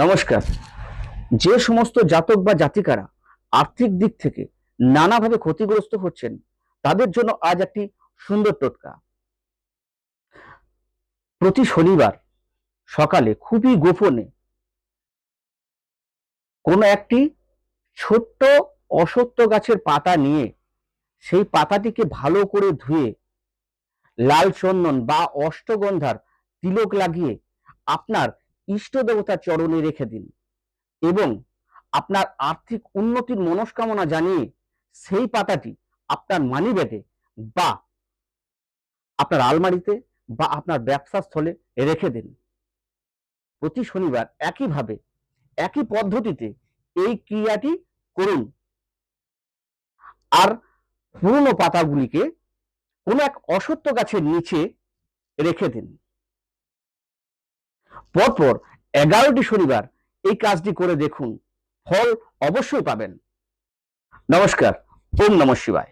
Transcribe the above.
নমস্কার। যে সমস্ত জাতক বা জাতিকারা আর্থিক দিক থেকে নানাভাবে ক্ষতিগ্রস্ত হচ্ছেন, তাদের জন্য আজ একটি সুন্দর টোটকা। প্রতি শনিবার সকালে খুবই গোপনে কোনো একটি ছোট্ট অশ্বত্থ গাছের পাতা নিয়ে সেই পাতাটিকে ভালো করে ধুয়ে লাল চন্দন বা অষ্টগন্ধার তিলক লাগিয়ে আপনার ইষ্ট দেবতার চরণে রেখে দিন এবং আপনার আর্থিক উন্নতির মনস্কামনা জানিয়ে সেই পাতাটি আপনার মানিব্যাগে বা আপনার আলমারিতে বা আপনার ব্যবসা স্থলে রেখে দিন। প্রতি শনিবার একইভাবে একই পদ্ধতিতে এই ক্রিয়াটি করুন। আর পুরনো পাতাগুলিকে কোনো এক অশ্বত্থ গাছের নিচে রেখে দিন। পরপর 11টি শনিবার এই কাজটি করে দেখুন, ফল অবশ্যই পাবেন। নমস্কার। ওম নমঃ শিবায়।